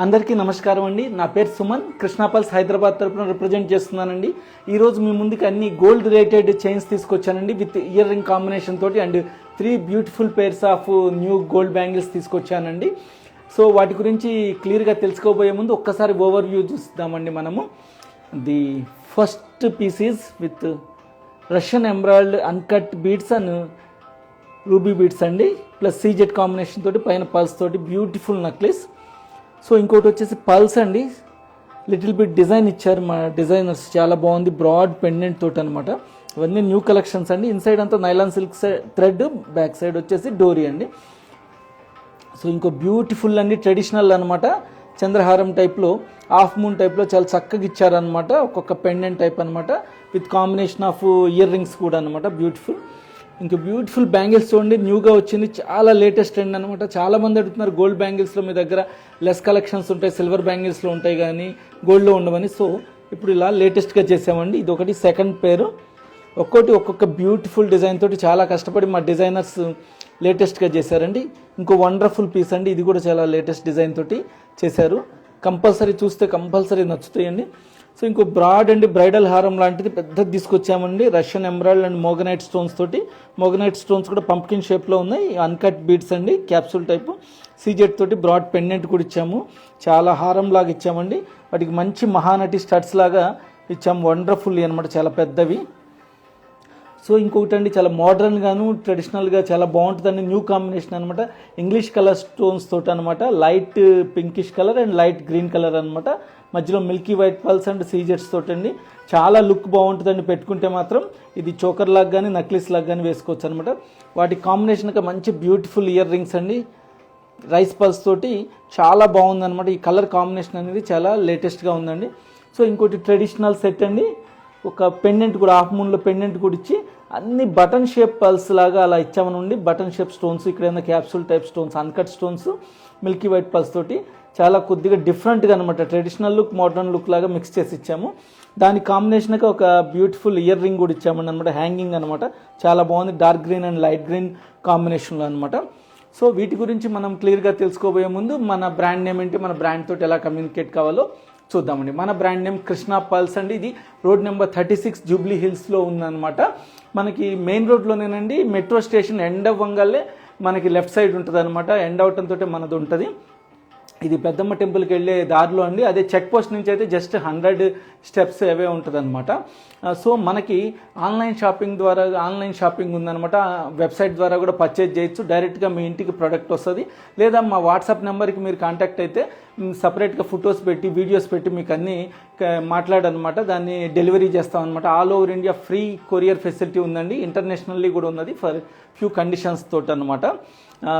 అందరికీ నమస్కారం అండి. నా పేరు సుమన్, కృష్ణా పల్స్ హైదరాబాద్ తరపున రిప్రజెంట్ చేస్తున్నానండి. ఈరోజు మీ ముందుకు అన్ని గోల్డ్ రిలేటెడ్ చైన్స్ తీసుకొచ్చానండి విత్ ఇయర్ రింగ్ కాంబినేషన్ తోటి and 3 beautiful pairs of new gold bangles తీసుకొచ్చానండి. సో వాటి గురించి క్లియర్గా తెలుసుకోబోయే ముందు ఒక్కసారి ఓవర్ వ్యూ చూస్తామండి. మనము the first piece is with Russian ఎంబ్రాయిడ్ uncut beads and ruby beads అండి, ప్లస్ సీజెట్ కాంబినేషన్ తోటి పైన పల్స్ తోటి బ్యూటిఫుల్ నెక్లెస్. సో ఇంకోటి వచ్చేసి పల్స్ అండి, లిటిల్ బిట్ డిజైన్ ఇచ్చారు మా డిజైనర్స్, చాలా బాగుంది. బ్రాడ్ పెండెంట్ తోటి అనమాట. ఇవన్నీ న్యూ కలెక్షన్స్ అండి. ఇన్సైడ్ అంతా nylon silk thread, back side వచ్చేసి డోరీ అండి. సో ఇంకో బ్యూటిఫుల్ అండి, ట్రెడిషనల్ అనమాట. చంద్రహారం టైప్లో, హాఫ్ మూన్ టైప్లో చాలా చక్కగా ఇచ్చారనమాట. ఒక్కొక్క పెండెంట్ టైప్ అనమాట with combination of ear rings కూడా అనమాట. బ్యూటిఫుల్. ఇంకా బ్యూటిఫుల్ బ్యాంగిల్స్ చూడండి, న్యూగా వచ్చింది, చాలా లేటెస్ట్ ట్రెండ్ అనమాట. చాలామంది అడుగుతున్నారు గోల్డ్ బ్యాంగిల్స్లో మీ దగ్గర లెస్ కలెక్షన్స్ ఉంటాయి, సిల్వర్ బ్యాంగిల్స్లో ఉంటాయి కానీ గోల్డ్లో ఉండవని. సో ఇప్పుడు ఇలా లేటెస్ట్గా చేసామండి. ఇది ఒకటి. సెకండ్ పేరు ఒక్కొక్క బ్యూటిఫుల్ డిజైన్ తోటి చాలా కష్టపడి మా డిజైనర్స్ లేటెస్ట్గా చేశారండి. ఇంకో వండర్ఫుల్ పీస్ అండి, ఇది కూడా చాలా లేటెస్ట్ డిజైన్ తోటి చేశారు. కంపల్సరీ చూస్తే కంపల్సరీ నచ్చుతాయండి. సో ఇంకో బ్రాడ్ అండి, బ్రైడల్ హారం లాంటిది పెద్దది తీసుకొచ్చామండి. రష్యన్ ఎంబ్రాయిడ్ అండ్ మోగనైట్ స్టోన్స్ తోటి. మోగనైట్ స్టోన్స్ కూడా పంప్కిన్ షేప్లో ఉన్నాయి. అన్కట్ బీడ్స్ అండి, క్యాప్సూల్ టైపు. సీజెట్ తోటి బ్రాడ్ పెండెంట్ కూడా ఇచ్చాము. చాలా హారం లాగా ఇచ్చామండి. వాటికి మంచి మహానటి స్టడ్స్ లాగా ఇచ్చాము. వండర్ఫుల్ అనమాట, చాలా పెద్దవి. సో ఇంకొకటి అండి, చాలా మోడర్న్ గాను ట్రెడిషనల్గా చాలా బాగుంటుందండి. న్యూ కాంబినేషన్ అనమాట. ఇంగ్లీష్ కలర్ స్టోన్స్ తోటి అనమాట. Light pinkish colour and light green colour అనమాట. మధ్యలో మిల్కీ వైట్ పల్స్ అండ్ సీజెట్స్ తోటి అండి. చాలా లుక్ బాగుంటుందండి పెట్టుకుంటే మాత్రం. ఇది చోకర్ లాగా కానీ నక్లెస్ లాగా కానీ వేసుకోవచ్చు అనమాట. వాటి కాంబినేషన్గా మంచి బ్యూటిఫుల్ ఇయర్ రింగ్స్ అండి, రైస్ పల్స్ తోటి చాలా బాగుందన్నమాట. ఈ కలర్ కాంబినేషన్ అనేది చాలా లేటెస్ట్గా ఉందండి. సో ఇంకోటి ట్రెడిషనల్ సెట్ అండి. ఒక పెండెంట్ కూడా, హాఫ్ మూన్లో పెండెంట్ కూడా ఇచ్చి అన్ని బటన్ షేప్ పల్స్ లాగా అలా ఇచ్చామనండి. బటన్ షేప్ స్టోన్స్, ఇక్కడ ఏమైనా capsule type stones, uncut stones, Milky white pulse తోటి చాలా కొద్దిగా డిఫరెంట్గా అనమాట. ట్రెడిషనల్ లుక్ మోడర్న్ లుక్ లాగా మిక్స్ చేసి ఇచ్చాము. దాని కాంబినేషన్గా ఒక బ్యూటిఫుల్ ఇయర్ రింగ్ కూడా ఇచ్చామండి అనమాట, హ్యాంగింగ్ అనమాట. చాలా బాగుంది, dark green and light green కాంబినేషన్లో అనమాట. సో వీటి గురించి మనం క్లియర్గా తెలుసుకోబోయే ముందు మన బ్రాండ్ నేమ్ ఏంటి, మన బ్రాండ్ తోటి ఎలా కమ్యూనికేట్ కావాలో చూద్దామండి. మన బ్రాండ్ నేమ్ కృష్ణా పల్స్ అండి. ఇది రోడ్ నెంబర్ 36 జూబ్లీ హిల్స్లో ఉందన్నమాట. మనకి మెయిన్ రోడ్లోనేనండి. మెట్రో స్టేషన్ ఎండ్ అవ్వగానే మనకి లెఫ్ట్ సైడ్ ఉంటుంది అనమాట. ఎండ్ అవటంతో మనది ఉంటుంది. ఇది పెద్దమ్మ టెంపుల్కి వెళ్ళే దారిలో అండి. అదే చెక్ పోస్ట్ నుంచి అయితే జస్ట్ 100 స్టెప్స్ అవే ఉంటుంది అనమాట. సో మనకి ఆన్లైన్ షాపింగ్ ఉందనమాట. వెబ్సైట్ ద్వారా కూడా పర్చేజ్ చేయొచ్చు. డైరెక్ట్గా మీ ఇంటికి ప్రోడక్ట్ వస్తుంది. లేదా మా వాట్సాప్ నెంబర్కి మీరు కాంటాక్ట్ అయితే సపరేట్గా ఫొటోస్ పెట్టి వీడియోస్ పెట్టి మీకు అన్నీ మాట్లాడనమాట, దాన్ని డెలివరీ చేస్తామన్నమాట. All over India free courier facility ఉందండి. ఇంటర్నేషనల్లీ కూడా ఉన్నది ఫర్ ఫ్యూ కండిషన్స్ తోటి అనమాట.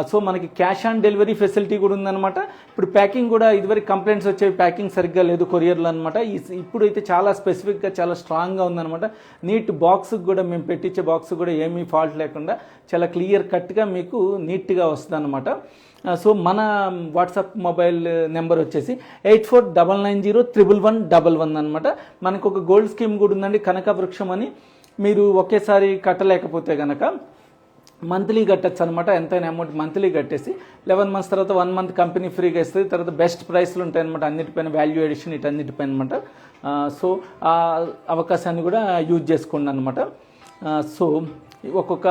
సో మనకి క్యాష్ ఆన్ డెలివరీ ఫెసిలిటీ కూడా ఉందన్నమాట. ఇప్పుడు ప్యాకింగ్ కూడా ఇదివరకు కంప్లైంట్స్ వచ్చేవి, ప్యాకింగ్ సరిగ్గా లేదు కొరియర్లో అనమాట. ఇప్పుడు అయితే చాలా స్పెసిఫిక్గా చాలా స్ట్రాంగ్గా ఉందన్నమాట. నీట్ బాక్స్కి కూడా, మేము పెట్టించే బాక్స్ కూడా ఏమీ ఫాల్ట్ లేకుండా చాలా క్లియర్ కట్గా మీకు నీట్గా వస్తుంది అనమాట. సో మన వాట్సాప్ మొబైల్ నెంబర్ వచ్చేసి 8499011111 అనమాట. మనకు ఒక గోల్డ్ స్కీమ్ కూడా ఉందండి, కనక వృక్షం అని. మీరు ఒకేసారి కట్టలేకపోతే కనుక మంత్లీ కట్టచ్చు అనమాట. ఎంతైనా అమౌంట్ మంత్లీ కట్టేసి 11 మంత్స్ తర్వాత 1 మంత్ కంపెనీ ఫ్రీగా ఇస్తుంది. తర్వాత బెస్ట్ ప్రైస్లు ఉంటాయి అనమాట అన్నిటిపైన, వాల్యూ ఎడిషన్ ఇటన్నిటిపైన అనమాట. సో ఆ అవకాశాన్ని కూడా యూజ్ చేసుకోండి అనమాట. సో ఒక్కొక్క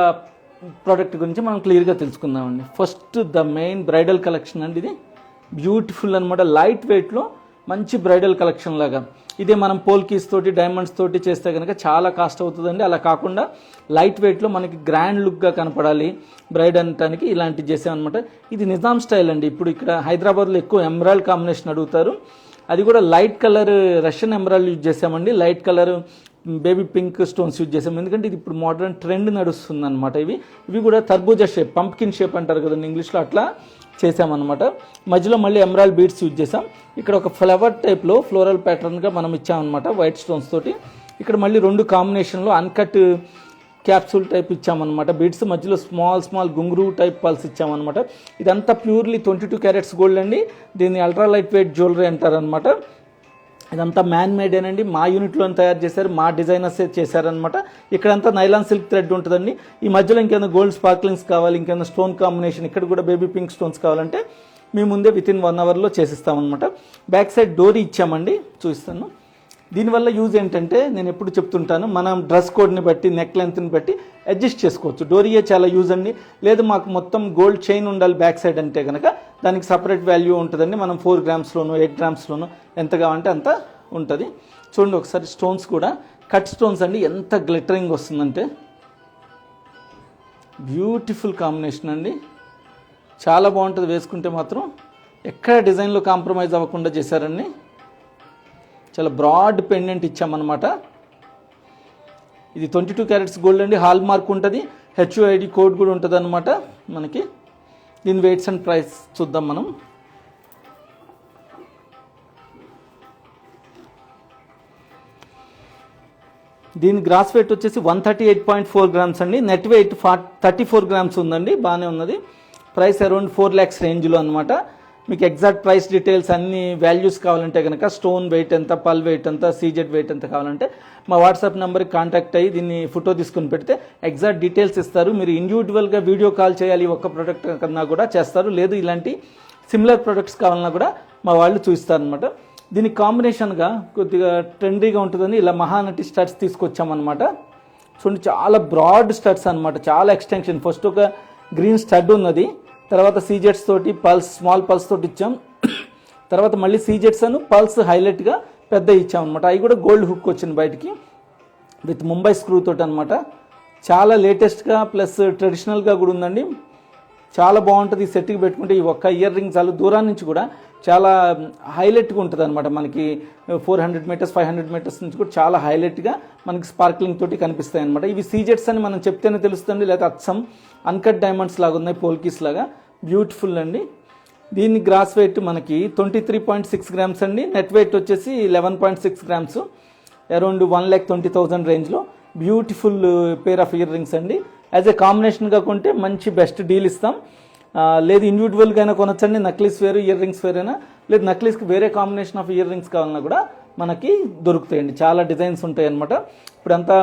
ప్రోడక్ట్ గురించి మనం క్లియర్గా తెలుసుకుందామండి. First the main bridal collection అండి. ఇది బ్యూటిఫుల్ అనమాట, లైట్ వెయిట్లో మంచి బ్రైడల్ కలెక్షన్ లాగా. ఇదే మనం పోల్కీస్ తోటి డైమండ్స్ తోటి చేస్తే కనుక చాలా కాస్ట్ అవుతుందండి. అలా కాకుండా లైట్ వెయిట్లో మనకి గ్రాండ్ లుక్గా కనపడాలి బ్రైడ్ అనటానికి ఇలాంటివి చేసామన్నమాట. ఇది నిజాం స్టైల్ అండి. ఇప్పుడు ఇక్కడ హైదరాబాద్లో ఎక్కువ ఎంబ్రాయిడ్ కాంబినేషన్ అడుగుతారు. అది కూడా లైట్ కలర్ రష్యన్ ఎంబ్రాయిడ్ యూజ్ చేసామండి. Light colour baby pink stones use చేసాం. ఎందుకంటే ఇది ఇప్పుడు మోడర్న్ ట్రెండ్ నడుస్తుంది అనమాట. ఇవి కూడా తర్బూజా షేప్, పంప్కిన్ షేప్ అంటారు కదండి ఇంగ్లీష్లో, అట్లా చేసామన్నమాట. మధ్యలో మళ్ళీ ఎమరాల్డ్ బీడ్స్ యూజ్ చేసాం. ఇక్కడ ఒక ఫ్లవర్ టైప్లో ఫ్లోరల్ ప్యాటర్న్గా మనం ఇచ్చామన్నమాట వైట్ స్టోన్స్ తోటి. ఇక్కడ మళ్ళీ 2 కాంబినేషన్లో అన్కట్ క్యాప్సూల్ టైప్ ఇచ్చామన్నమాట. బీడ్స్ మధ్యలో స్మాల్ గుంగురు టైప్ పల్స్ ఇచ్చామన్నమాట. ఇదంతా ప్యూర్లీ 22 క్యారెట్స్ గోల్డ్ అండి. దీన్ని అల్ట్రా లైట్ వెయిట్ జ్యువెలరీ అంటారనమాట. ఇదంతా మ్యాన్ మేడేనండి. మా యూనిట్లో తయారు చేశారు, మా డిజైనర్సే చేశారనమాట. ఇక్కడంతా నైలాన్ సిల్క్ థ్రెడ్ ఉంటుందండి. ఈ మధ్యలో ఇంకేమైనా గోల్డ్ స్పార్క్లింగ్స్ కావాలి, ఇంకేమైనా స్టోన్ కాంబినేషన్, ఇక్కడ కూడా బేబీ పింక్ స్టోన్స్ కావాలంటే మీ ముందే వితిన్ 1 అవర్లో చేసిస్తామన్నమాట. బ్యాక్ సైడ్ డోరీ ఇచ్చామండి, చూపిస్తాను. దీనివల్ల యూజ్ ఏంటంటే నేను ఎప్పుడు చెప్తుంటాను, మనం డ్రెస్ కోడ్ని బట్టి నెక్ లెంత్ని బట్టి అడ్జస్ట్ చేసుకోవచ్చు. డోరీయే చాలా యూజ్ అండి. లేదు మాకు మొత్తం గోల్డ్ చైన్ ఉండాలి బ్యాక్ సైడ్ అంటే కనుక దానికి సపరేట్ వాల్యూ ఉంటుందండి. మనం 4 గ్రామ్స్లోనూ 8 గ్రామ్స్లోనూ ఎంత కావాలంటే అంత ఉంటుంది. చూడండి ఒకసారి స్టోన్స్ కూడా కట్ స్టోన్స్ అండి, ఎంత గ్లిటరింగ్ వస్తుందంటే బ్యూటిఫుల్ కాంబినేషన్ అండి. చాలా బాగుంటుంది వేసుకుంటే మాత్రం. ఎక్కడ డిజైన్లో కాంప్రమైజ్ అవ్వకుండా చేశారండి. చాలా బ్రాడ్ పెండెంట్ ఇచ్చామన్నమాట. ఇది 22 క్యారెట్స్ గోల్డ్ అండి, హాల్ మార్క్ ఉంటుంది, HUID కోడ్ కూడా ఉంటుంది అనమాట మనకి. దీని వెయిట్స్ అండ్ ప్రైస్ చూద్దాం మనం. దీని గ్రాస్ వెయిట్ వచ్చేసి 138.4 గ్రామ్స్ అండి. నెట్ వెయిట్ 34 గ్రామ్స్ ఉందండి, బాగానే ఉన్నది. ప్రైస్ అరౌండ్ 4 lakhs రేంజ్లో అనమాట. మీకు ఎగ్జాక్ట్ ప్రైస్ డీటెయిల్స్ అన్ని వాల్యూస్ కావాలంటే కనుక స్టోన్ వెయిట్ ఎంత, పల్ వెయిట్ ఎంత, సీజెడ్ వెయిట్ ఎంత కావాలంటే మా వాట్సాప్ నెంబర్కి కాంటాక్ట్ అయ్యి దీన్ని ఫోటో తీసుకుని పెడితే ఎగ్జాక్ట్ డీటెయిల్స్ ఇస్తారు. మీరు ఇండివిజువల్గా వీడియో కాల్ చేయాలి ఒక్క ప్రోడక్ట్ కన్నా కూడా చేస్తారు. లేదు ఇలాంటి సిమిలర్ ప్రొడక్ట్స్ కావాలన్నా కూడా మా వాళ్ళు చూపిస్తారు అనమాట. దీనికి కాంబినేషన్గా కొద్దిగా ట్రెండీగా ఉంటుందని ఇలా మహానటి స్టడ్స్ తీసుకొచ్చామన్నమాట. చూడండి చాలా బ్రాడ్ స్టడ్స్ అనమాట, చాలా ఎక్స్టెన్షన్. ఫస్ట్ ఒక గ్రీన్ స్టడ్ ఉన్నది, తర్వాత సీజెట్స్ తోటి పల్స్, స్మాల్ పల్స్ తోటి ఇచ్చాం. తర్వాత మళ్ళీ సీజెట్స్ అను పల్స్ హైలైట్గా పెద్ద ఇచ్చాం అనమాట. అవి కూడా గోల్డ్ హుక్ వచ్చింది బయటికి విత్ ముంబై స్క్రూ తోటి అనమాట. చాలా లేటెస్ట్గా ప్లస్ ట్రెడిషనల్గా కూడా ఉందండి. చాలా బాగుంటుంది. ఈ సెట్కి పెట్టుకుంటే ఈ ఒక్క ఇయర్ రింగ్ చాలు. దూరం నుంచి కూడా చాలా హైలైట్గా ఉంటుంది అనమాట. మనకి 400 మీటర్స్ 500 మీటర్స్ నుంచి కూడా చాలా హైలైట్గా మనకి స్పార్క్లింగ్ తోటి కనిపిస్తాయి అనమాట. ఇవి సీజెట్స్ అని మనం చెప్తేనే తెలుస్తుంది, లేదా అచ్చం అన్కట్ డైమండ్స్ లాగా ఉన్నాయి, పోల్కీస్ లాగా. బ్యూటిఫుల్ అండి. దీని గ్రాస్ వెయిట్ మనకి 23.6 గ్రామ్స్ అండి. నెట్ వెయిట్ వచ్చేసి 11.6 గ్రామ్స్, అరౌండ్ 1,20,000 రేంజ్లో. Beautiful pair of ear rings అండి. యాజ్ ఏ కాంబినేషన్గా కొంటే మంచి బెస్ట్ డీల్ ఇస్తాం. లేదు ఇండివిజువల్గా అయినా కొనొచ్చండి, నక్లీస్ వేరు ఇయర్ రింగ్స్ వేరైనా. లేదు నక్లీస్కి వేరే కాంబినేషన్ ఆఫ్ ఇయర్ రింగ్స్ కావాలన్నా కూడా మనకి దొరుకుతాయండి. చాలా డిజైన్స్ ఉంటాయి అనమాట. ఇప్పుడంతా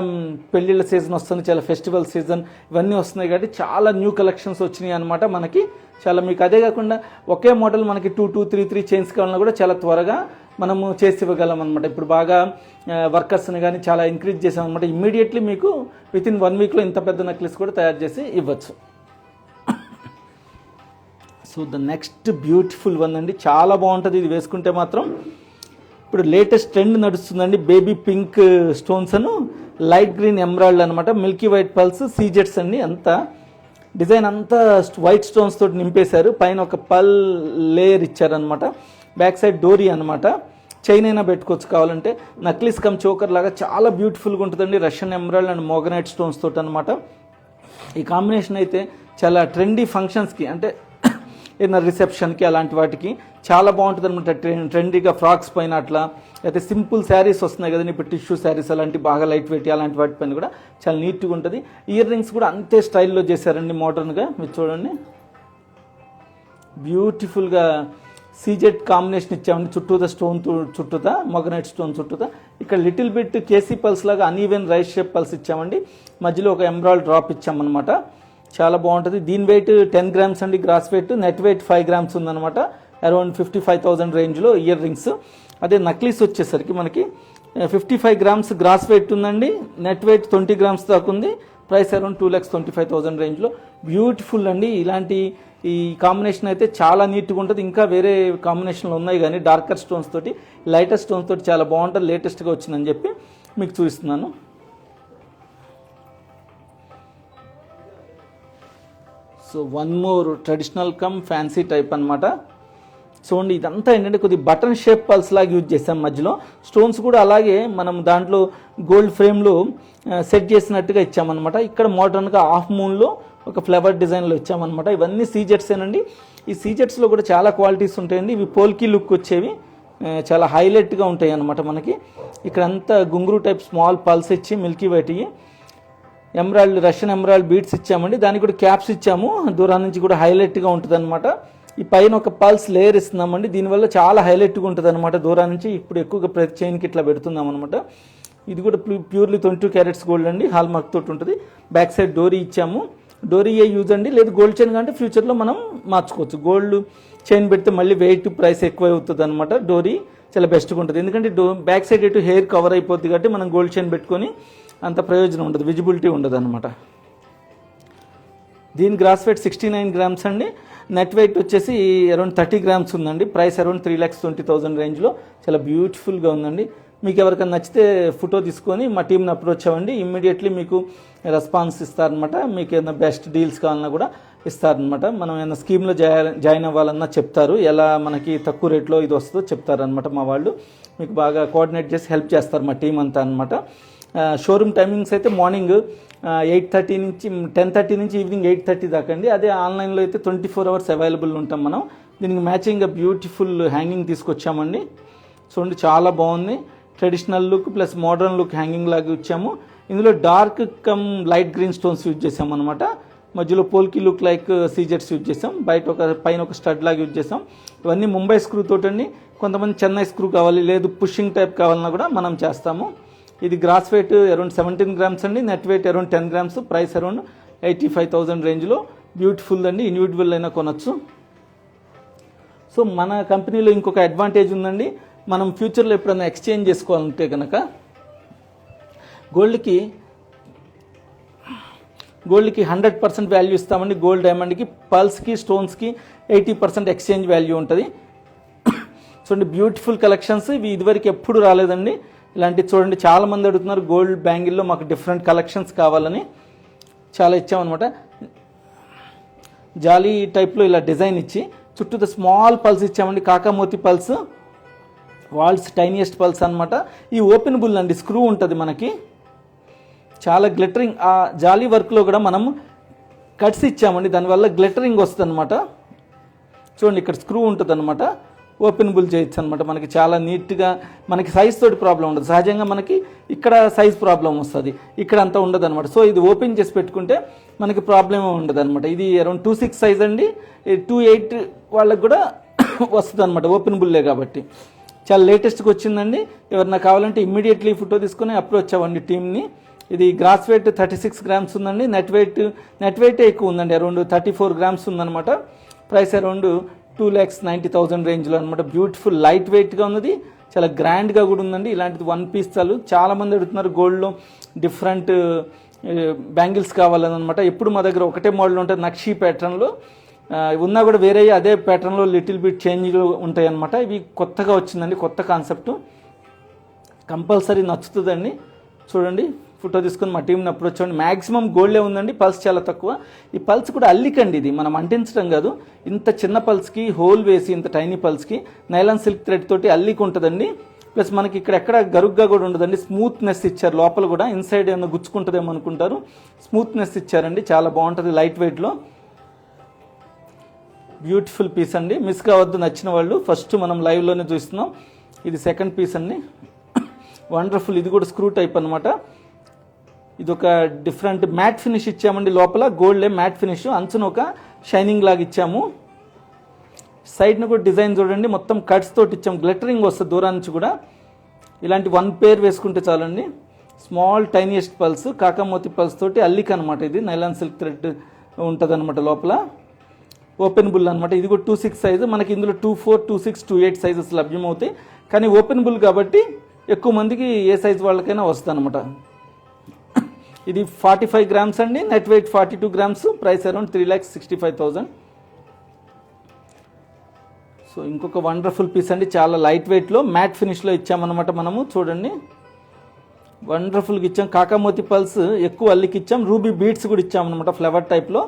పెళ్ళిళ్ళ సీజన్ వస్తుంది, చాలా ఫెస్టివల్ సీజన్ ఇవన్నీ వస్తున్నాయి కాబట్టి చాలా న్యూ కలెక్షన్స్ వచ్చినాయి అనమాట మనకి. చాలా మీకు అదే కాకుండా ఒకే మోడల్ మనకి 2-3 చైన్స్ కావాలన్నా కూడా చాలా త్వరగా మనము చేసి ఇవ్వగలం అనమాట. ఇప్పుడు బాగా వర్కర్స్ని కానీ చాలా ఇంక్రీజ్ చేసాం అనమాట. ఇమ్మీడియట్లీ మీకు వితిన్ 1 వీక్లో ఇంత పెద్ద నెక్లెస్ కూడా తయారు చేసి ఇవ్వచ్చు. So the next beautiful one అండి, చాలా బాగుంటుంది ఇది వేసుకుంటే మాత్రం. ఇప్పుడు లేటెస్ట్ ట్రెండ్ నడుస్తుందండి, బేబీ పింక్ స్టోన్స్ అను లైట్ గ్రీన్ ఎమరాల్డ్ అనమాట. మిల్కీ వైట్ పల్స్ సీజెట్స్ అండి. అంతా డిజైన్ అంతా వైట్ స్టోన్స్ తోటి నింపేశారు. పైన ఒక పల్ లేయర్ ఇచ్చారనమాట. బ్యాక్ సైడ్ డోరీ అనమాట. చైన్ అయినా పెట్టుకోవచ్చు కావాలంటే. నక్లీస్ కమ్ చోకర్ లాగా చాలా బ్యూటిఫుల్గా ఉంటుందండి. రష్యన్ ఎమరాల్డ్ అండ్ మోగనైట్ స్టోన్స్ తోటి అనమాట. ఈ కాంబినేషన్ అయితే చాలా ట్రెండీ ఫంక్షన్స్కి, అంటే ఏదైనా రిసెప్షన్కి అలాంటి వాటికి చాలా బాగుంటుంది అనమాట. ట్రెండీగా ఫ్రాక్స్ పైన అట్లా, అయితే సింపుల్ శారీస్ వస్తున్నాయి కదండి ఇప్పుడు, టిష్యూ శారీస్ అలాంటి బాగా లైట్ వెయిట్ అలాంటి వాటిపైన కూడా చాలా నీట్గా ఉంటుంది. ఇయర్ రింగ్స్ కూడా అంతే స్టైల్లో చేశారండి మోడర్న్గా. మీరు చూడండి బ్యూటిఫుల్గా సీజెడ్ కాంబినేషన్ ఇచ్చామండి. చుట్టూతా స్టోన్ చుట్టూతా మొగనైట్ స్టోన్ చుట్టూతా. ఇక్కడ లిటిల్ బిట్ కేసీ పల్స్ లాగా అన్ఈవెన్ రైస్ షేప్ పల్స్ ఇచ్చామండి. మధ్యలో ఒక ఎమరాల్డ్ డ్రాప్ ఇచ్చామన్నమాట. చాలా బాగుంటుంది. దీని వెయిట్ 10 గ్రామ్స్ అండి gross weight. Net weight 5 grams ఉందన్నమాట. అరౌండ్ 55,000 రేంజ్లో ఇయర్ రింగ్స్. అదే నక్లీస్ వచ్చేసరికి మనకి 55 గ్రామ్స్ గ్రాస్ వెయిట్ ఉందండి. నెట్ వెయిట్ 20 గ్రామ్స్ దాకా ఉంది. ప్రైస్ అరౌండ్ 2,25,000 రేంజ్లో. బ్యూటిఫుల్ అండి. ఇలాంటి ఈ కాంబినేషన్ అయితే చాలా నీట్గా ఉంటుంది. ఇంకా వేరే కాంబినేషన్లు ఉన్నాయి కానీ డార్కర్ స్టోన్స్ తోటి లైటర్ స్టోన్స్ తోటి చాలా బాగుంటుంది. లేటెస్ట్గా వచ్చిందని చెప్పి మీకు చూపిస్తున్నాను. So 1 more traditional come fancy type అనమాట. చూడండి ఇదంతా ఏంటంటే కొద్ది బటన్ షేప్ పల్స్ లాగా యూజ్ చేసాం. మధ్యలో స్టోన్స్ కూడా అలాగే మనం దాంట్లో గోల్డ్ ఫ్రేమ్లో సెట్ చేసినట్టుగా ఇచ్చామన్నమాట. ఇక్కడ మోడర్న్గా హాఫ్ మూన్లో ఒక ఫ్లవర్ డిజైన్లో ఇచ్చామన్నమాట. ఇవన్నీ సీజెట్సేనండి. ఈ సీజెట్స్లో కూడా చాలా క్వాలిటీస్ ఉంటాయండి. ఇవి పోల్కీ లుక్ వచ్చేవి, చాలా హైలైట్గా ఉంటాయి అన్నమాట మనకి. ఇక్కడంతా గుంగురు టైప్ స్మాల్ పల్స్ ఇచ్చి మిల్కీ వైట్ ఇవి ఎమరాల్డ్ రష్యన్ ఎమరాల్డ్ బీడ్స్ ఇచ్చామండి. దానికి కూడా క్యాప్స్ ఇచ్చాము. దూరం నుంచి కూడా హైలైట్గా ఉంటుంది అనమాట. ఈ పైన ఒక పల్స్ లేయర్ ఇస్తున్నామండి. దీనివల్ల చాలా హైలైట్గా ఉంటుంది అనమాట దూరం నుంచి. ఇప్పుడు ఎక్కువగా ప్రతి చైన్కి ఇట్లా పెడుతున్నాం అనమాట. ఇది కూడా ప్యూర్లీ 22 క్యారెట్స్ గోల్డ్ అండి, హాల్ మార్క్ తోటి ఉంటుంది. బ్యాక్ సైడ్ డోరీ ఇచ్చాము. డోరీ యూజ్ అండి. లేదు గోల్డ్ చైన్ కంటే ఫ్యూచర్లో మనం మార్చుకోవచ్చు. గోల్డ్ చైన్ పెడితే మళ్ళీ వెయిట్ ప్రైస్ ఎక్కువ అవుతుంది అనమాట. డోరీ చాలా బెస్ట్గా ఉంటుంది, ఎందుకంటే బ్యాక్ సైడ్ ఇటు హెయిర్ కవర్ అయిపోద్ది కాబట్టి మనం గోల్డ్ చైన్ పెట్టుకొని అంత ప్రయోజనం ఉండదు, విజిబిలిటీ ఉండదు అనమాట. దీని గ్రాస్ వెయిట్ 69 గ్రామ్స్ అండి. నెట్ వెయిట్ వచ్చేసి అరౌండ్ 30 గ్రామ్స్ ఉందండి. ప్రైస్ అరౌండ్ 3,20,000 రేంజ్లో చాలా బ్యూటిఫుల్గా ఉందండి. మీకు ఎవరికైనా నచ్చితే ఫోటో తీసుకొని మా టీంని అప్రోచ్ అవ్వండి, ఇమ్మీడియట్లీ మీకు రెస్పాన్స్ ఇస్తారనమాట. మీకు ఏదైనా బెస్ట్ డీల్స్ కావాలన్నా కూడా ఇస్తారనమాట. మనం ఏదైనా స్కీమ్లో జాయిన్ అవ్వాలన్నా చెప్తారు, ఎలా మనకి తక్కువ రేట్లో ఇది వస్తుందో చెప్తారనమాట. మా వాళ్ళు మీకు బాగా కోఆర్డినేట్ చేసి హెల్ప్ చేస్తారు మా టీం అంతా అనమాట. షోరూమ్ టైమింగ్స్ అయితే మార్నింగ్ 8:30 నుంచి 10:30 నుంచి ఈవినింగ్ 8:30 దాకా అండి. అదే ఆన్లైన్లో అయితే 24 అవర్స్ అవైలబుల్ ఉంటాం మనం. దీనికి మ్యాచింగ్గా బ్యూటిఫుల్ హ్యాంగింగ్ తీసుకొచ్చామండి. చూడండి చాలా బాగుంది, traditional look plus modern look hanging లాగా ఇచ్చాము. ఇందులో dark come light green stones use చేసాం అనమాట. మధ్యలో పోల్కి లుక్ లైక్ సీజెట్స్ యూజ్ చేసాం, పైన ఒక స్టడ్ లాగా యూజ్ చేసాం. ఇవన్నీ ముంబై స్క్రూ తోటండి. కొంతమంది చెన్నై స్క్రూ కావాలి, లేదు పుషింగ్ టైప్ కావాలన్నా కూడా మనం చేస్తాము. ఇది గ్రాస్ వెయిట్ అరౌండ్ 17 గ్రామ్స్ అండి. Net weight around 10 grams. Price around 85,000 రేంజ్లో. బ్యూటిఫుల్ అండి, ఇండివిజువల్ అయినా కొనొచ్చు. సో మన కంపెనీలో ఇంకొక అడ్వాంటేజ్ ఉందండి. మనం ఫ్యూచర్లో ఎప్పుడైనా ఎక్స్చేంజ్ చేసుకోవాలంటే కనుక గోల్డ్కి 100% వాల్యూ ఇస్తామండి. గోల్డ్ డైమండ్కి, పల్స్కి, స్టోన్స్కి 80% ఎక్స్చేంజ్ వాల్యూ ఉంటుంది. చూడండి బ్యూటిఫుల్ కలెక్షన్స్, ఇవి ఇదివరకు ఎప్పుడు రాలేదండి. ఇలాంటివి చూడండి, చాలామంది అడుగుతున్నారు గోల్డ్ బ్యాంగిల్లో మాకు డిఫరెంట్ కలెక్షన్స్ కావాలని. చాలా ఇచ్చామన్నమాట. జాలీ టైప్లో ఇలా డిజైన్ ఇచ్చి చుట్టూ స్మాల్ పల్స్ ఇచ్చామండి. కాకామోతి పల్స్, వాల్స్ టైనియెస్ట్ పల్స్ అనమాట. ఈ ఓపెన్ బుల్ అండి, స్క్రూ ఉంటుంది మనకి. చాలా గ్లిటరింగ్, ఆ జాలీ వర్క్లో కూడా మనం కట్స్ ఇచ్చామండి, దానివల్ల గ్లిటరింగ్ వస్తుంది అనమాట. చూడండి ఇక్కడ స్క్రూ ఉంటుంది అనమాట, ఓపెన్ బుల్ చేయొచ్చు అనమాట. మనకి చాలా నీట్గా, మనకి సైజ్ తోటి ప్రాబ్లం ఉండదు. సహజంగా మనకి ఇక్కడ సైజ్ ప్రాబ్లం వస్తుంది, ఇక్కడ అంతా ఉండదు అనమాట. సో ఇది ఓపెన్ చేసి పెట్టుకుంటే మనకి ప్రాబ్లం ఉండదు అనమాట. ఇది అరౌండ్ 2.6 సైజ్ అండి. 2.8 వాళ్ళకి కూడా వస్తుంది అనమాట, ఓపెన్ బుల్లే కాబట్టి. చాలా లేటెస్ట్గా వచ్చిందండి. ఎవరన్నా కావాలంటే ఇమ్మీడియట్లీ ఫోటో తీసుకొని అప్రోచ్ అవ్వండి టీమ్ని. ఇది గ్రాస్ వెయిట్ 36 గ్రామ్స్ ఉందండి. నెట్ వెయిట్ ఎక్కువ ఉందండి, అరౌండ్ 34 గ్రామ్స్ ఉందన్నమాట. ప్రైస్ అరౌండ్ 2,90,000 రేంజ్లో అనమాట. బ్యూటిఫుల్ లైట్ వెయిట్గా ఉన్నది, చాలా గ్రాండ్గా కూడా ఉందండి. ఇలాంటిది 1 పీస్ చాలు. చాలామంది అడుగుతున్నారు గోల్డ్లో డిఫరెంట్ బ్యాంగిల్స్ కావాలని అనమాట. ఎప్పుడు మా దగ్గర ఒకటే మోడల్ ఉంటుంది, నక్షీ ప్యాటర్న్లో ఉన్నా కూడా వేరే అదే ప్యాటర్న్లో లిటిల్ బిట్ చేంజ్లు ఉంటాయి అనమాట. ఇవి కొత్తగా వచ్చిందండి, కొత్త కాన్సెప్ట్, కంపల్సరీ నచ్చుతుందండి. చూడండి ఫోటో తీసుకొని మా టీంని అప్రోచ్ అవ్వండి. మ్యాక్సిమం గోల్డే ఉందండి, పల్స్ చాలా తక్కువ. ఈ పల్స్ కూడా అల్లికండి, ఇది మనం అంటించడం కాదు. ఇంత చిన్న పల్స్కి హోల్ వేసి, ఇంత టైనీ పల్స్కి నైలాన్ సిల్క్ థ్రెడ్ తోటి అల్లిక ఉంటుందండి. ప్లస్ మనకి ఇక్కడ గరుగ్గా కూడా ఉండదండి, స్మూత్నెస్ ఇచ్చారు. లోపల కూడా ఇన్సైడ్ ఏమైనా గుచ్చుకుంటుందేమో అనుకుంటారు, స్మూత్నెస్ ఇచ్చారండి. చాలా బాగుంటుంది లైట్ వెయిట్లో. బ్యూటిఫుల్ పీస్ అండి, మిస్ కావద్దు. నచ్చిన వాళ్ళు ఫస్ట్ మనం లైవ్లోనే చూస్తున్నాం. ఇది సెకండ్ పీస్ అండి, వండర్ఫుల్. ఇది కూడా స్క్రూ టైప్ అనమాట. ఇది ఒక డిఫరెంట్ మ్యాట్ ఫినిష్ ఇచ్చామండి. లోపల గోల్డే మ్యాట్ ఫినిష్, అంచున ఒక షైనింగ్ లాగా ఇచ్చాము. సైడ్ను కూడా డిజైన్ చూడండి, మొత్తం కట్స్ తోటి ఇచ్చాము. గ్లిటరింగ్ వస్తుంది దూరం నుంచి కూడా. ఇలాంటి 1 పేర్ వేసుకుంటే చాలండి. స్మాల్ టైనియెస్ట్ పల్స్, కాకామోతి పల్స్ తోటి అల్లిక అనమాట. ఇది నైలాన్ సిల్క్ థ్రెడ్ ఉంటుంది అనమాట లోపల. ఓపెన్ బుల్ అనమాట. ఇది కూడా 2.6 సైజు. మనకి ఇందులో 2.4, 2.6, 2.8 సైజెస్ లభ్యమవుతాయి. కానీ ఓపెన్ బుల్ కాబట్టి ఎక్కువ మందికి ఏ సైజు వాళ్ళకైనా వస్తుంది అనమాట. ఇది 45 గ్రామ్స్ అండి. Net weight 42 grams. Price around 3,65,000. So ఇంకొక వండర్ఫుల్ పీస్ అండి, చాలా లైట్ వెయిట్లో మ్యాట్ ఫినిష్లో ఇచ్చామన్నమాట. మనము చూడండి వండర్ఫుల్గా ఇచ్చాం. కాకామోతి పల్స్ ఎక్కువ అల్లికి ఇచ్చాం. రూబీ బీడ్స్ కూడా ఇచ్చామన్నమాట ఫ్లవర్ టైప్లో.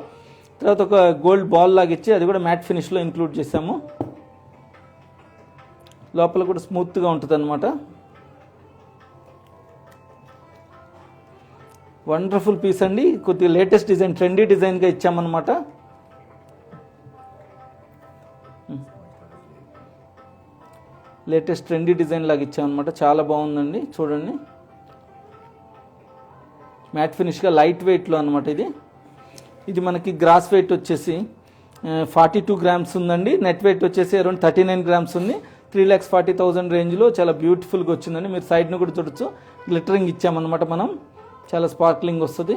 తర్వాత ఒక గోల్డ్ బాల్ లాగా ఇచ్చి అది కూడా మ్యాట్ ఫినిష్లో ఇంక్లూడ్ చేసాము. లోపల కూడా స్మూత్గా ఉంటుంది అనమాట. వండర్ఫుల్ పీస్ అండి, కొద్దిగా లేటెస్ట్ డిజైన్, ట్రెండీ డిజైన్గా ఇచ్చామన్నమాట. లేటెస్ట్ ట్రెండీ డిజైన్ లాగా ఇచ్చామన్నమాట. చాలా బాగుందండి. చూడండి మ్యాట్ ఫినిష్గా లైట్ వెయిట్లో అనమాట. ఇది మనకి గ్రాస్ వెయిట్ వచ్చేసి 42 గ్రామ్స్ ఉందండి. నెట్ వెయిట్ వచ్చేసి అరౌండ్ 39 గ్రామ్స్ ఉంది. 3,40,000 రేంజ్లో చాలా బ్యూటిఫుల్గా వచ్చిందండి. మీరు సైడ్ను కూడా చూడొచ్చు, గ్లిటరింగ్ ఇచ్చామన్నమాట మనం. చాలా స్పార్క్లింగ్ వస్తుంది.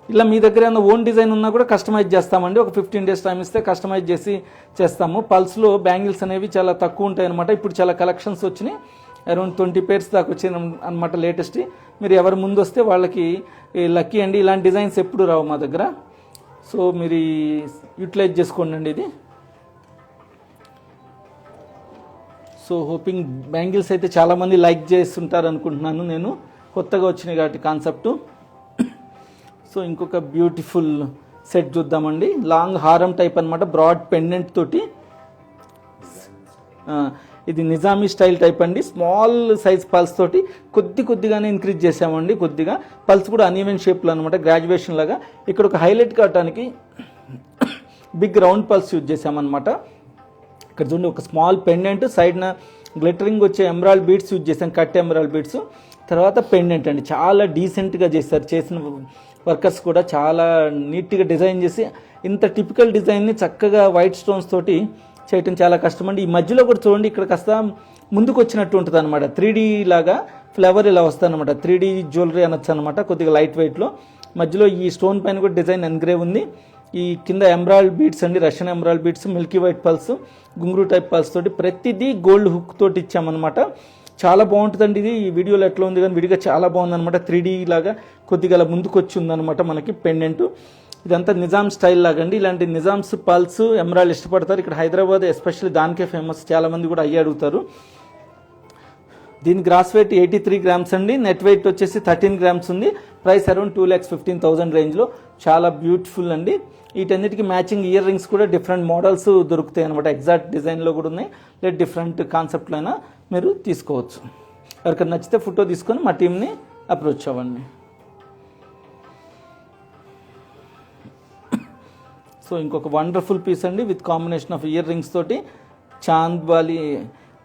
ఇలా మీ దగ్గర ఏమైనా ఓన్ డిజైన్ ఉన్నా కూడా కస్టమైజ్ చేస్తామండి. ఒక 15 days టైం ఇస్తే కస్టమైజ్ చేసి చేస్తాము. పల్స్లో బ్యాంగిల్స్ అనేవి చాలా తక్కువ ఉంటాయి అనమాట. ఇప్పుడు చాలా కలెక్షన్స్ వచ్చినాయి, అరౌండ్ 20 pairs దాకా వచ్చినాయి అనమాట లేటెస్ట్. మీరు ఎవరు ముందు వస్తే వాళ్ళకి లక్కీ అండి. ఇలాంటి డిజైన్స్ ఎప్పుడు రావు మా దగ్గర, సో మీరు యూటిలైజ్ చేసుకోండి అండి ఇది. సో హోపింగ్ బ్యాంగిల్స్ అయితే చాలామంది లైక్ చేస్తుంటారు అనుకుంటున్నాను నేను, కొత్తగా వచ్చినాయి కాబట్టి కాన్సెప్ట్. సో ఇంకొక బ్యూటిఫుల్ సెట్ చూద్దామండి. లాంగ్ హారం టైప్ అనమాట, బ్రాడ్ పెండెంట్ తోటి. ఇది నిజామీ స్టైల్ టైప్ అండి. స్మాల్ సైజ్ పల్స్ తోటి కొద్దిగానే ఇంక్రీజ్ చేసామండి. కొద్దిగా పల్స్ కూడా అన్ఈవెన్ షేప్లో అనమాట, గ్రాడ్యుయేషన్ లాగా. ఇక్కడ ఒక హైలైట్ కావడానికి బిగ్ రౌండ్ పల్స్ యూజ్ చేసామన్నమాట. ఇక్కడ చూడండి, ఒక స్మాల్ పెండెంట్, సైడ్న గ్లిటరింగ్ వచ్చే ఎమరాల్డ్ బీడ్స్ యూజ్ చేసాం, కట్ ఎమరాల్డ్ బీడ్స్. తర్వాత పెండెంట్ అండి, చాలా డీసెంట్గా చేస్తారు. చేసిన వర్కర్స్ కూడా చాలా నీట్గా డిజైన్ చేసి, ఇంత టిపికల్ డిజైన్ని చక్కగా వైట్ స్టోన్స్ తోటి చేయటం చాలా కష్టం అండి. ఈ మధ్యలో కూడా చూడండి, ఇక్కడ కాస్త ముందుకు వచ్చినట్టు ఉంటుంది అనమాట, 3D లాగా ఫ్లవర్ ఇలా వస్తుంది అనమాట. 3D జ్యువెలరీ అనొచ్చు అనమాట, కొద్దిగా లైట్ వెయిట్లో. మధ్యలో ఈ స్టోన్ పైన కూడా డిజైన్ ఎన్గ్రేవ్ ఉంది. ఈ కింద ఎమరాల్డ్ బీడ్స్ అండి, Russian emerald beads, milky white pearls, గుంగురు టైప్ పల్స్ తోటి ప్రతిదీ గోల్డ్ హుక్ తోటి ఇచ్చామన్నమాట. చాలా బాగుంటుందండి ఇది. ఈ వీడియోలో ఎట్లా ఉంది కానీ విడిగా చాలా బాగుందన్నమాట. 3D లాగా కొద్దిగా అలా ముందుకు వచ్చి ఉందన్నమాట మనకి పెండెంట్. ఇదంతా నిజాం స్టైల్ లాగా అండి. ఇలాంటి నిజామ్స్ పల్స్ ఎమరాల్డ్ ఇష్టపడతారు. ఇక్కడ హైదరాబాద్ ఎస్పెషల్లీ దానికే ఫేమస్, చాలామంది కూడా అయ్యి అడుగుతారు. దీని గ్రాస్ వెయిట్ 83 grams అండి, నెట్ వెయిట్ వచ్చేసి 13 grams ఉంది. ప్రైస్ అరౌండ్ 2,15,000 రేంజ్లో. చాలా బ్యూటిఫుల్ అండి. వీటన్నిటికీ మ్యాచింగ్ ఇయర్ రింగ్స్ కూడా డిఫరెంట్ మోడల్స్ దొరుకుతాయి అనమాట. ఎగ్జాక్ట్ డిజైన్లో కూడా ఉన్నాయి, లేదా డిఫరెంట్ కాన్సెప్ట్లో అయినా మీరు తీసుకోవచ్చు. ఎవరికైనా నచ్చితే ఫోటో తీసుకొని మా టీంని అప్రోచ్ అవ్వండి. సో ఇంకొక వండర్ఫుల్ పీస్ అండి, with combination of ear rings తోటి చాంద్వాలి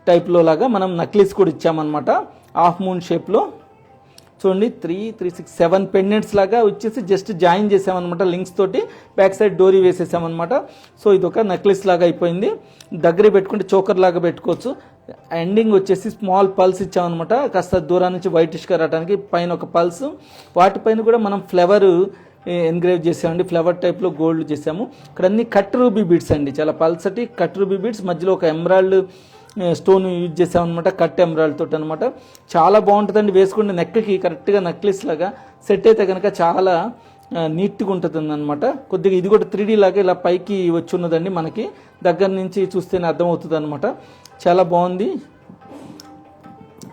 టైప్లో లాగా మనం నక్లీస్ కూడా ఇచ్చామన్నమాట, హాఫ్ మూన్ షేప్లో. చూడండి, 3, 3, 6, 7 పెండెంట్స్ లాగా వచ్చేసి జస్ట్ జాయిన్ చేసామన్నమాట లింక్స్ తోటి. బ్యాక్ సైడ్ డోరీ వేసేసామన్నమాట. సో ఇది ఒక నెక్లెస్ లాగా అయిపోయింది. దగ్గర పెట్టుకుంటే చోకర్ లాగా పెట్టుకోవచ్చు. ఎండింగ్ వచ్చేసి స్మాల్ పల్స్ ఇచ్చామన్నమాట, కాస్త దూరం నుంచి వైటిష్గా రావడానికి. పైన ఒక పల్స్, వాటిపైన కూడా మనం ఫ్లవర్ ఎన్గ్రేవ్ చేసామండి, ఫ్లవర్ టైప్లో గోల్డ్ చేసాము. ఇక్కడ అన్ని కట్ రూబీ బీడ్స్ అండి, చాలా పల్సటి కట్ రూబీ బీడ్స్. మధ్యలో ఒక ఎమరాల్డ్ స్టోన్ యూజ్ చేసామన్నమాట, కట్ ఎమరాల్డ్ తోటి అనమాట. చాలా బాగుంటుందండి, వేసుకుంటే నెక్కి కరెక్ట్గా నెక్లెస్ లాగా సెట్ అయితే కనుక చాలా నీట్గా ఉంటుంది అనమాట. కొద్దిగా ఇది కూడా 3D లాగా ఇలా పైకి వచ్చి ఉన్నదండి, మనకి దగ్గర నుంచి చూస్తేనే అర్థమవుతుంది అనమాట. చాలా బాగుంది.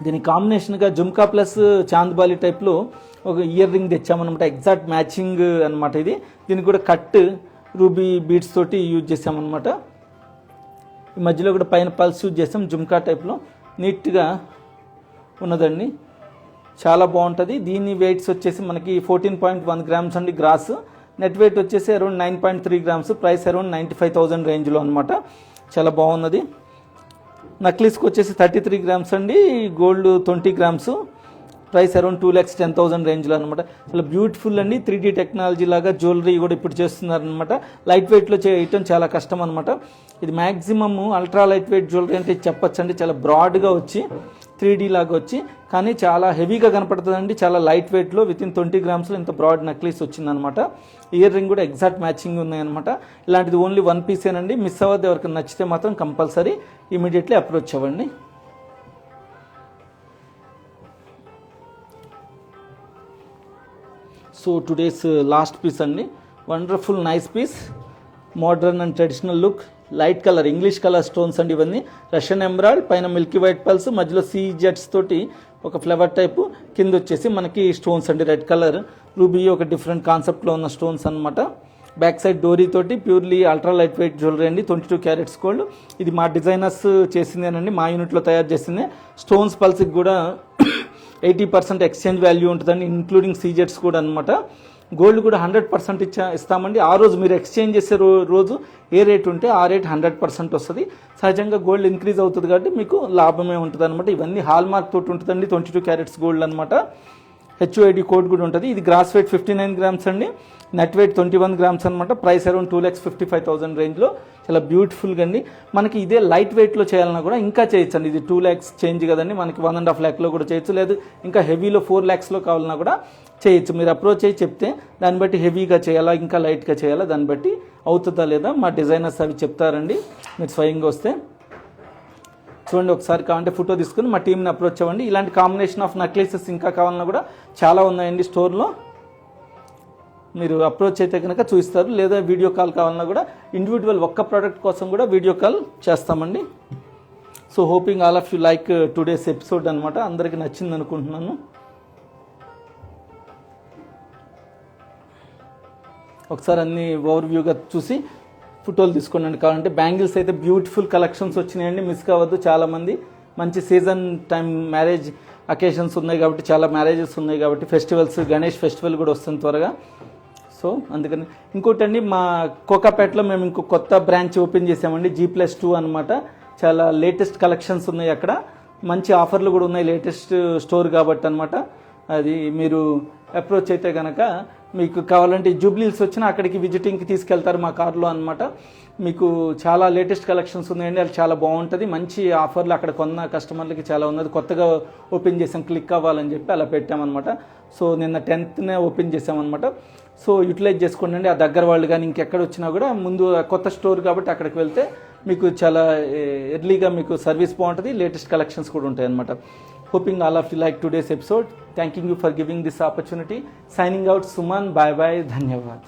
దీని కాంబినేషన్గా జుమ్కా ప్లస్ చాంద్బాలి టైప్లో ఒక ఇయర్ రింగ్ తెచ్చామన్నమాట, ఎగ్జాక్ట్ మ్యాచింగ్ అనమాట ఇది. దీనికి కూడా కట్ రూబీ బీడ్స్ తోటి యూజ్ చేసామన్నమాట. ఈ మధ్యలో కూడా పైన పల్స్ యూజ్ చేసాం, జుమ్కా టైప్లో నీట్గా ఉన్నదండి, చాలా బాగుంటుంది. దీని వెయిట్స్ వచ్చేసి మనకి 14.1 grams అండి గ్రాస్. నెట్ వెయిట్ వచ్చేసి అరౌండ్ 9.3 grams. ప్రైస్ అరౌండ్ 95,000 రేంజ్లో అనమాట. చాలా బాగున్నది. నక్లీస్కి వచ్చేసి 33 grams అండి, గోల్డ్ 20 grams. ప్రైస్ అరౌండ్ 2,10,000 రేంజ్లో అనమాట. చాలా బ్యూటిఫుల్ అండి. 3D టెక్నాలజీ లాగా జ్యువెలరీ కూడా ఇప్పుడు చేస్తున్నారనమాట. లైట్ వెయిట్లో చేయటం చాలా కష్టం అనమాట. ఇది maximum ultra light weight jewellery అంటే చెప్పచ్చు అండి. చాలా బ్రాడ్గా వచ్చి 3D లాగా వచ్చి, కానీ చాలా హెవీగా కనపడుతుందండి. చాలా లైట్ వెయిట్లో విత్ ఇన్ 20 grams ఇంత బ్రాడ్ నెక్లెస్ వచ్చిందనమాట. ఇయర్ రింగ్ కూడా ఎగ్జాక్ట్ మ్యాచింగ్ ఉన్నాయన్నమాట. ఇలాంటిది ఓన్లీ 1 పీసేనండి, మిస్ అవ్వద్దు. ఎవరికైనా నచ్చితే మాత్రం కంపల్సరీ ఇమీడియట్లీ అప్రోచ్ అవ్వండి. సో టుడేస్ లాస్ట్ పీస్ అండి, wonderful nice piece, modern and traditional look, light colour, English colour stones అండి ఇవన్నీ. రష్యన్ ఎమరాల్డ్, పైన మిల్కీ వైట్ పల్స్, మధ్యలో సీజెట్స్ తోటి ఒక ఫ్లవర్ టైపు, కింద వచ్చేసి మనకి స్టోన్స్ అండి రెడ్ కలర్ రూబీ, ఒక డిఫరెంట్ కాన్సెప్ట్లో ఉన్న స్టోన్స్ అనమాట. బ్యాక్ సైడ్ డోరీ తోటి purely ultra light weight jewellery అండి, 22 carats గోల్డ్. ఇది మా డిజైనర్స్ చేసిందేనండి, మా యూనిట్లో తయారు చేసిందే. స్టోన్స్ పల్స్కి కూడా 80% ఎక్స్చేంజ్ వాల్యూ ఉంటుందండి, ఇంక్లూడింగ్ సీజెట్స్ కూడా అనమాట. గోల్డ్ కూడా 100% ఇస్తామండి. ఆ రోజు మీరు ఎక్స్చేంజ్ చేసే రోజు ఏ రేట్ ఉంటే ఆ రేట్ 100% వస్తుంది. సహజంగా గోల్డ్ ఇంక్రీజ్ అవుతుంది కాబట్టి మీకు లాభమే ఉంటుంది అనమాట. ఇవన్నీ హాల్ మార్క్ తోటి ఉంటుందండి, 22 carats గోల్డ్ అనమాట. HUID కోడ్ కూడా ఉంటుంది. ఇది గ్రాస్ వెయిట్ 59 grams అండి, నెట్ వెయిట్ 21 grams అనమాట. ప్రైస్ అరౌండ్ 2,55,000 రేంజ్లో. చాలా బ్యూటిఫుల్గా అండి. మనకి ఇదే లైట్ వెయిట్లో చేయాలన్నా కూడా ఇంకా చేయొచ్చు అండి. ఇది 2 lakhs చేంజ్ కదండి, మనకి 1.5 lakhలో కూడా చేయొచ్చు. లేదు ఇంకా హెవీలో 4 lakhsలో కావాలన్నా కూడా చేయొచ్చు. మీరు అప్రోచ్ అయ్యి చెప్తే దాన్ని బట్టి హెవీగా చేయాలా ఇంకా లైట్గా చేయాలా దాన్ని బట్టి అవుతుందా లేదా మా డిజైనర్స్ అవి చెప్తారండి. మీరు స్వయంగా వస్తే చూడండి, ఒకసారి కావాలంటే ఫోటో తీసుకుని మా టీంని అప్రోచ్ అవ్వండి. ఇలాంటి కాంబినేషన్ ఆఫ్ నెక్లెసెస్ ఇంకా కావాలన్నా కూడా చాలా ఉన్నాయండి స్టోర్లో. మీరు అప్రోచ్ అయితే కనుక చూపిస్తారు, లేదా వీడియో కాల్ కావాలన్నా కూడా ఇండివిజువల్ ఒక్క ప్రోడక్ట్ కోసం కూడా వీడియో కాల్ చేస్తామండి. So hoping all of you like today's episode అనమాట. అందరికీ నచ్చింది అనుకుంటున్నాను. ఒకసారి అన్ని ఓవర్వ్యూగా చూసి ఫోటోలు తీసుకోండి. కావాలంటే బ్యాంగిల్స్ అయితే బ్యూటిఫుల్ కలెక్షన్స్ వచ్చినాయండి, మిస్ కావద్దు. చాలామంది మంచి సీజన్ టైం మ్యారేజ్ అకేషన్స్ ఉన్నాయి కాబట్టి, చాలా మ్యారేజెస్ ఉన్నాయి కాబట్టి, ఫెస్టివల్స్, గణేష్ ఫెస్టివల్ కూడా వస్తుంది త్వరగా. సో అందుకని ఇంకోటండి, మా కోకాపేటలో మేము ఇంకో కొత్త బ్రాంచ్ ఓపెన్ చేసామండి, G+2 అనమాట. చాలా లేటెస్ట్ కలెక్షన్స్ ఉన్నాయి అక్కడ, మంచి ఆఫర్లు కూడా ఉన్నాయి, లేటెస్ట్ స్టోర్ కాబట్టి అనమాట. అది మీరు అప్రోచ్ అయితే కనుక మీకు కావాలంటే జూబ్లీస్ వచ్చినా అక్కడికి విజిటింగ్కి తీసుకెళ్తారు మా కార్లో అనమాట. మీకు చాలా లేటెస్ట్ కలెక్షన్స్ ఉన్నాయండి, అది చాలా బాగుంటుంది. మంచి ఆఫర్లు అక్కడ కొన్న కస్టమర్లకి చాలా ఉన్నది. కొత్తగా ఓపెన్ చేసాం, క్లిక్ అవ్వాలని చెప్పి అలా పెట్టామన్నమాట. సో నిన్న 10th ఓపెన్ చేసామన్నమాట. సో యూటిలైజ్ చేసుకోండి. ఆ దగ్గర వాళ్ళు కానీ ఇంకెక్కడ వచ్చినా కూడా ముందు కొత్త స్టోర్ కాబట్టి అక్కడికి వెళ్తే మీకు చాలా ఎర్లీగా మీకు సర్వీస్ బాగుంటుంది, లేటెస్ట్ కలెక్షన్స్ కూడా ఉంటాయి అనమాట. Hoping all of you like today's episode. Thanking you for giving this opportunity. Signing out, Suman. Bye bye. Dhanyavad.